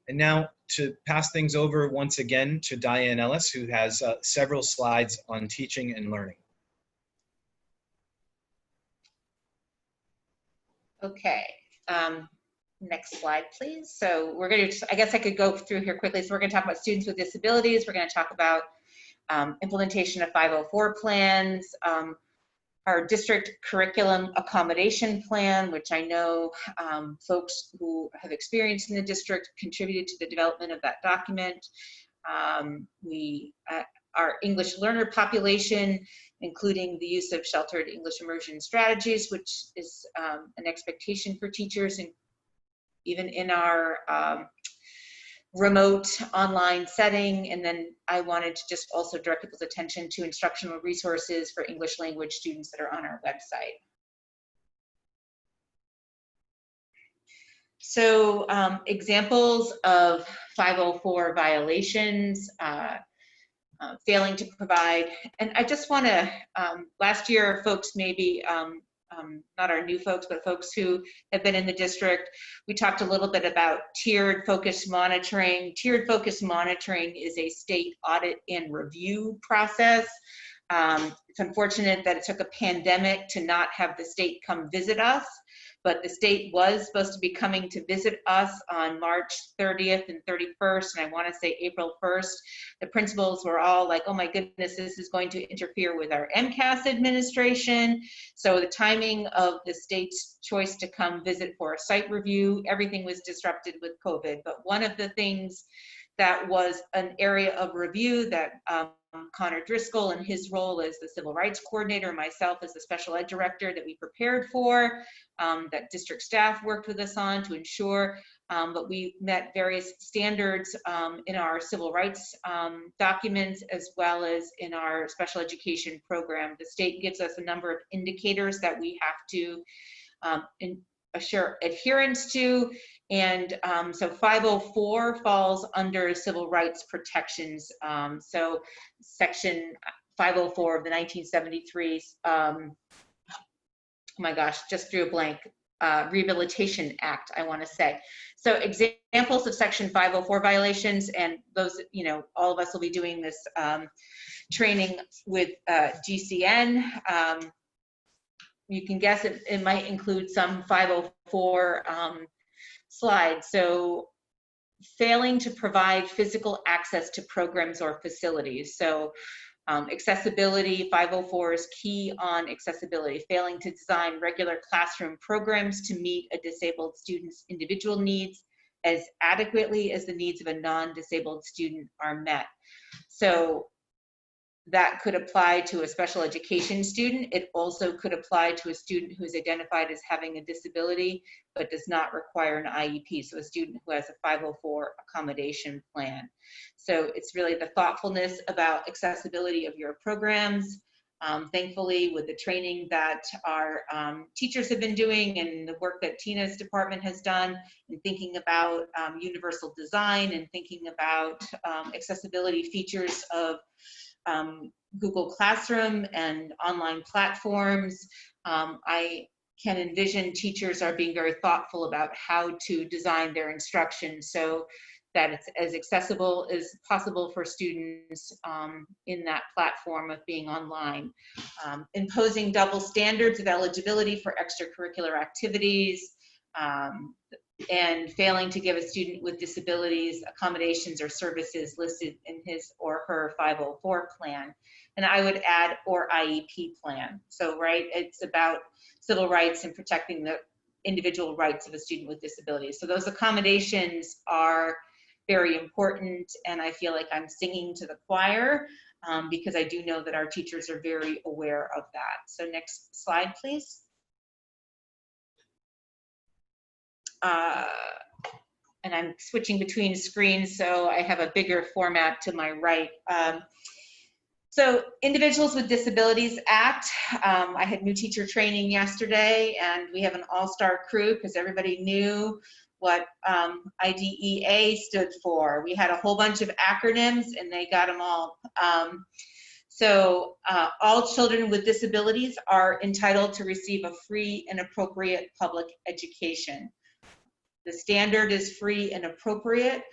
Speaker 3: And now to pass things over once again to Diane Ellis, who has several slides on teaching and learning.
Speaker 5: Okay, next slide, please. So we're going to, I guess I could go through here quickly. So we're going to talk about students with disabilities. We're going to talk about implementation of 504 plans, our district curriculum accommodation plan, which I know folks who have experience in the district contributed to the development of that document. Our English learner population, including the use of sheltered English immersion strategies, which is an expectation for teachers, and even in our remote online setting. And then I wanted to just also direct people's attention to instructional resources for English language students that are on our website. So examples of 504 violations, failing to provide, and I just want to, last year folks maybe, not our new folks, but folks who have been in the district, we talked a little bit about tiered focus monitoring. Tiered focus monitoring is a state audit and review process. It's unfortunate that it took a pandemic to not have the state come visit us, but the state was supposed to be coming to visit us on March 30th and 31st, and I want to say April 1st. The principals were all like, oh my goodness, this is going to interfere with our MCAS administration. So the timing of the state's choice to come visit for a site review, everything was disrupted with COVID. But one of the things that was an area of review that Connor Driscoll in his role as the civil rights coordinator, myself as the special ed director, that we prepared for, that district staff worked with us on to ensure, but we met various standards in our civil rights documents as well as in our special education program. The state gives us a number of indicators that we have to assure adherence to, and so 504 falls under civil rights protections. So section 504 of the 1973, oh my gosh, just drew a blank, Rehabilitation Act, I want to say. So examples of section 504 violations, and those, you know, all of us will be doing this training with GCN. You can guess it might include some 504 slides. So failing to provide physical access to programs or facilities. So Accessibility, 504 is key on accessibility, failing to design regular classroom programs to meet a disabled student's individual needs as adequately as the needs of a non-disabled student are met. So that could apply to a special education student. It also could apply to a student who is identified as having a disability but does not require an IEP, so a student who has a 504 accommodation plan. So it's really the thoughtfulness about accessibility of your programs. Thankfully, with the training that our teachers have been doing and the work that Tina's department has done in thinking about universal design and thinking about accessibility features of Google Classroom and online platforms, I can envision teachers are being very thoughtful about how to design their instruction so that it's as accessible as possible for students in that platform of being online. Imposing double standards of eligibility for extracurricular activities, and failing to give a student with disabilities accommodations or services listed in his or her 504 plan. And I would add or IEP plan. So, right, it's about civil rights and protecting the individual rights of a student with disabilities. So those accommodations are very important, and I feel like I'm singing to the choir because I do know that our teachers are very aware of that. So next slide, please. And I'm switching between screens, so I have a bigger format to my right. So Individuals with Disabilities Act, I had new teacher training yesterday, and we have an all-star crew because everybody knew what IDEA stood for. We had a whole bunch of acronyms, and they got them all. All children with disabilities are entitled to receive a free and appropriate public education. The standard is free and appropriate.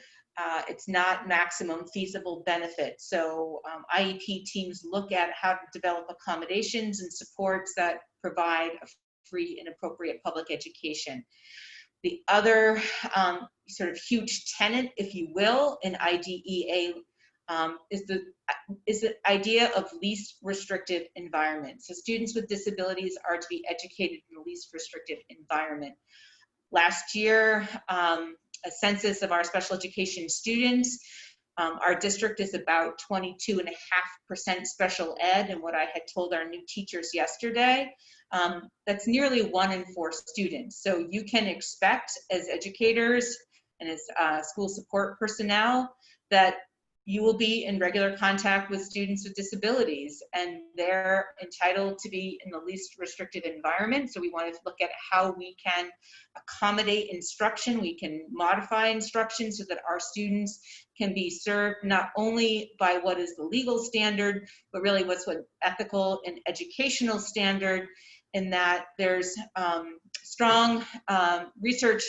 Speaker 5: It's not maximum feasible benefit. So IEP teams look at how to develop accommodations and supports that provide a free and appropriate public education. The other sort of huge tenet, if you will, in IDEA is the idea of least restrictive environment. So students with disabilities are to be educated in the least restrictive environment. Last year, a census of our special education students, our district is about 22.5% special ed, and what I had told our new teachers yesterday, that's nearly 1 in 4 students. So you can expect as educators and as school support personnel that you will be in regular contact with students with disabilities, and they're entitled to be in the least restrictive environment. So we wanted to look at how we can accommodate instruction. We can modify instruction so that our students can be served not only by what is the legal standard, but really what's what ethical and educational standard, in that there's strong research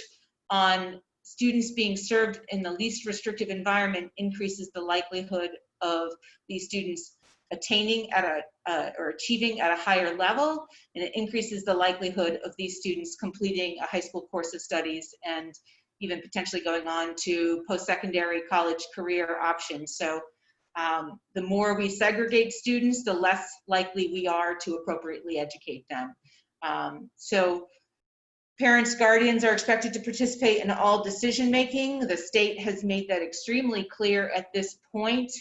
Speaker 5: on students being served in the least restrictive environment increases the likelihood of these students attaining at or achieving at a higher level, and it increases the likelihood of these students completing a high school course of studies and even potentially going on to post-secondary college career options. So the more we segregate students, the less likely we are to appropriately educate them. Parents, guardians are expected to participate in all decision-making. The state has made that extremely clear at this point,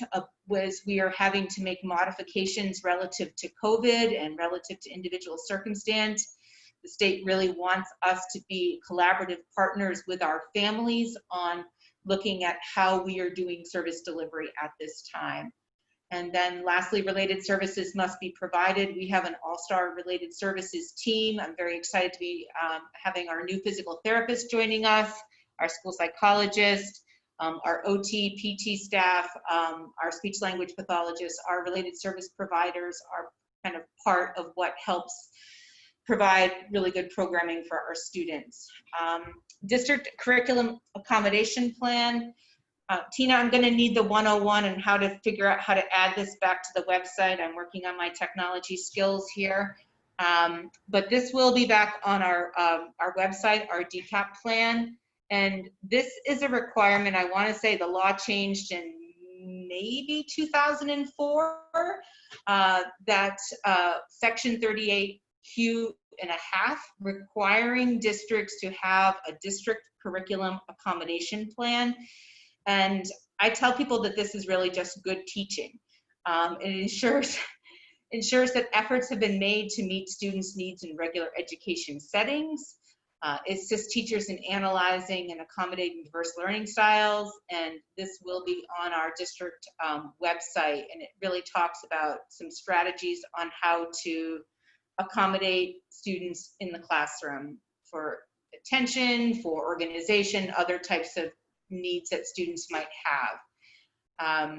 Speaker 5: as we are having to make modifications relative to COVID and relative to individual circumstance. The state really wants us to be collaborative partners with our families on looking at how we are doing service delivery at this time. And then lastly, related services must be provided. We have an all-star related services team. I'm very excited to be having our new physical therapist joining us, our school psychologist, our OT, PT staff, our speech language pathologists. Our related service providers are kind of part of what helps provide really good programming for our students. District curriculum accommodation plan. Tina, I'm going to need the 101 and how to figure out how to add this back to the website. I'm working on my technology skills here. But this will be back on our website, our DCAP plan. And this is a requirement. I want to say the law changed in maybe 2004, that Section 38Q and a half requiring districts to have a district curriculum accommodation plan. And I tell people that this is really just good teaching. It ensures that efforts have been made to meet students' needs in regular education settings. It assists teachers in analyzing and accommodating diverse learning styles, and this will be on our district website, and it really talks about some strategies on how to accommodate students in the classroom for attention, for organization, other types of needs that students might have.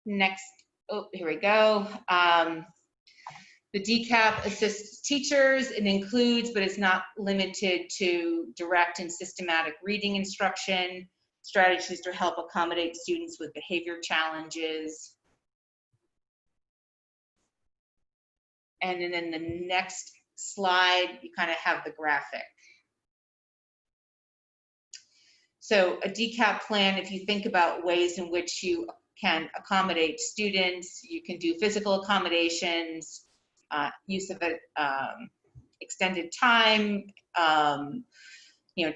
Speaker 5: Next, oh, here we go. The DCAP assists teachers. It includes, but is not limited to, direct and systematic reading instruction, strategies to help accommodate students with behavior challenges. And then in the next slide, you kind of have the graphic. So a DCAP plan, if you think about ways in which you can accommodate students, you can do physical accommodations, use of extended time,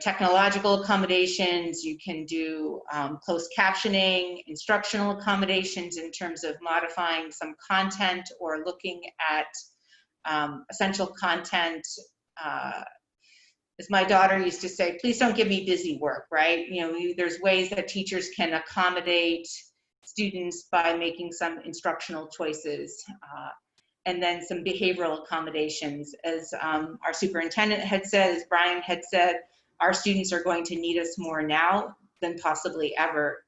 Speaker 5: technological accommodations. You can do closed captioning, instructional accommodations in terms of modifying some content or looking at essential content. As my daughter used to say, please don't give me busy work, right? There's ways that teachers can accommodate students by making some instructional choices. And then some behavioral accommodations. As our superintendent had said, as Brian had said, our students are going to need us more now than possibly ever.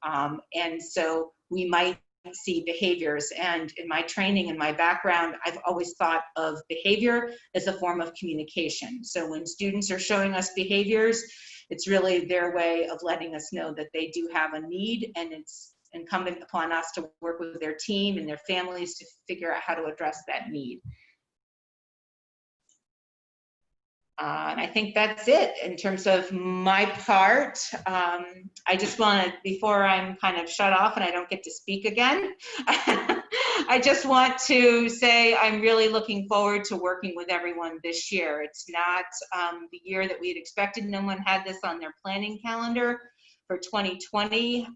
Speaker 5: And so we might see behaviors. And in my training and my background, I've always thought of behavior as a form of communication. So when students are showing us behaviors, it's really their way of letting us know that they do have a need, and it's incumbent upon us to work with their team and their families to figure out how to address that need. And I think that's it in terms of my part. I just want to, before I'm kind of shut off and I don't get to speak again, I just want to say I'm really looking forward to working with everyone this year. It's not the year that we had expected. No one had this on their planning calendar for 2020.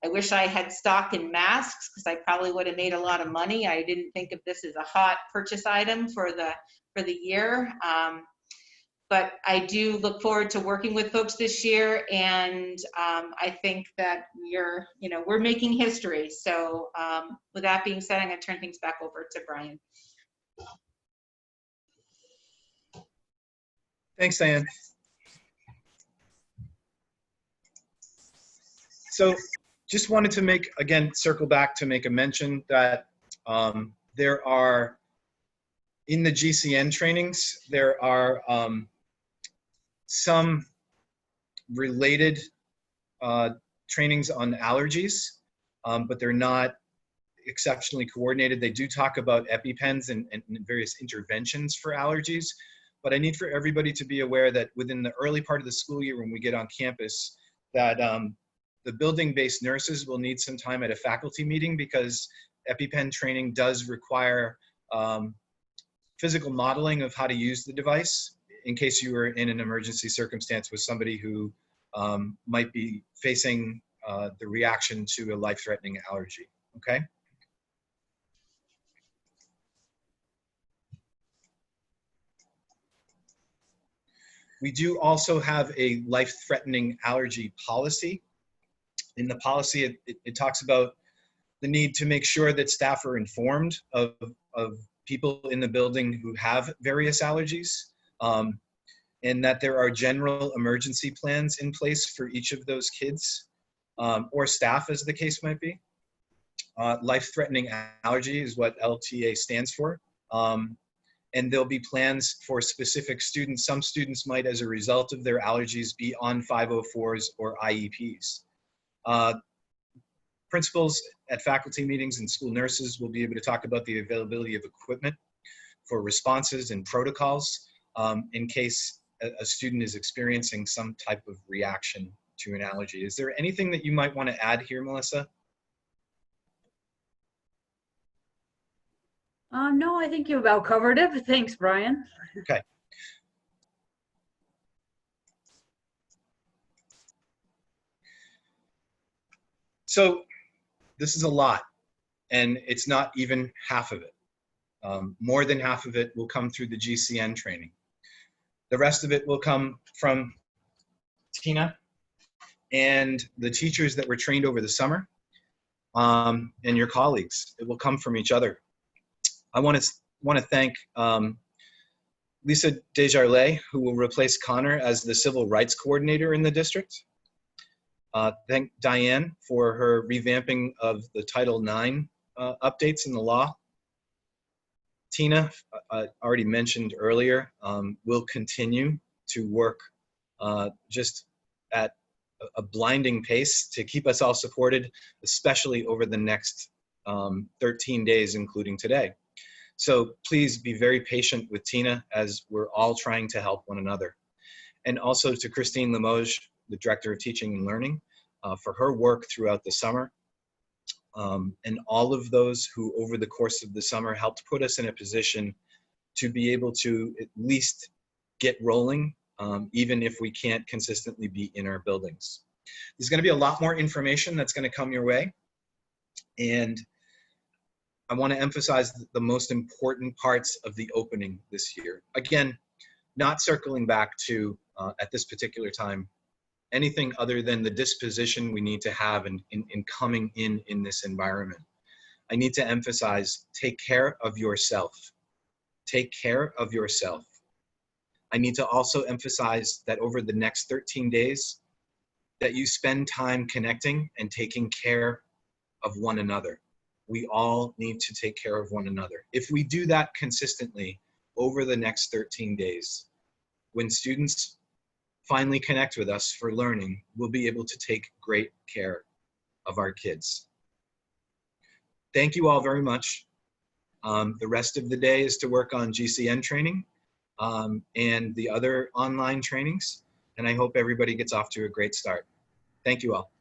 Speaker 5: I wish I had stock in masks because I probably would have made a lot of money. I didn't think of this as a hot purchase item for the year. But I do look forward to working with folks this year, and I think that we're making history. So with that being said, I'm going to turn things back over to Brian.
Speaker 3: Thanks, Diane. So just wanted to circle back to make a mention that there are, in the GCN trainings, there are some related trainings on allergies, but they're not exceptionally coordinated. They do talk about EpiPens and various interventions for allergies, but I need for everybody to be aware that within the early part of the school year when we get on campus, that the building-based nurses will need some time at a faculty meeting because EpiPen training does require physical modeling of how to use the device in case you were in an emergency circumstance with somebody who might be facing the reaction to a life-threatening allergy, okay? We do also have a life-threatening allergy policy. In the policy, it talks about the need to make sure that staff are informed of people in the building who have various allergies, and that there are general emergency plans in place for each of those kids or staff, as the case might be. Life-threatening allergy is what LTA stands for. And there'll be plans for specific students. Some students might, as a result of their allergies, be on 504s or IEPs. Principals at faculty meetings and school nurses will be able to talk about the availability of equipment for responses and protocols in case a student is experiencing some type of reaction to an allergy. Is there anything that you might want to add here, Melissa?
Speaker 1: No, I think you about covered it. Thanks, Brian.
Speaker 3: Okay. So this is a lot, and it's not even half of it. More than half of it will come through the GCN training. The rest of it will come from Tina and the teachers that were trained over the summer, and your colleagues. It will come from each other. I want to thank Lisa Desjardins, who will replace Connor as the Civil Rights Coordinator in the district. Thank Diane for her revamping of the Title IX updates in the law. Tina, already mentioned earlier, will continue to work just at a blinding pace to keep us all supported, especially over the next 13 days, including today. So please be very patient with Tina as we're all trying to help one another. And also to Christine Limoges, the Director of Teaching and Learning, for her work throughout the summer. And all of those who over the course of the summer helped put us in a position to be able to at least get rolling, even if we can't consistently be in our buildings. There's going to be a lot more information that's going to come your way. And I want to emphasize the most important parts of the opening this year. Again, not circling back to, at this particular time, anything other than the disposition we need to have in coming in this environment. I need to emphasize, take care of yourself. Take care of yourself. I need to also emphasize that over the next 13 days, that you spend time connecting and taking care of one another. We all need to take care of one another. If we do that consistently over the next 13 days, when students finally connect with us for learning, we'll be able to take great care of our kids. Thank you all very much. The rest of the day is to work on GCN training and the other online trainings, and I hope everybody gets off to a great start. Thank you all.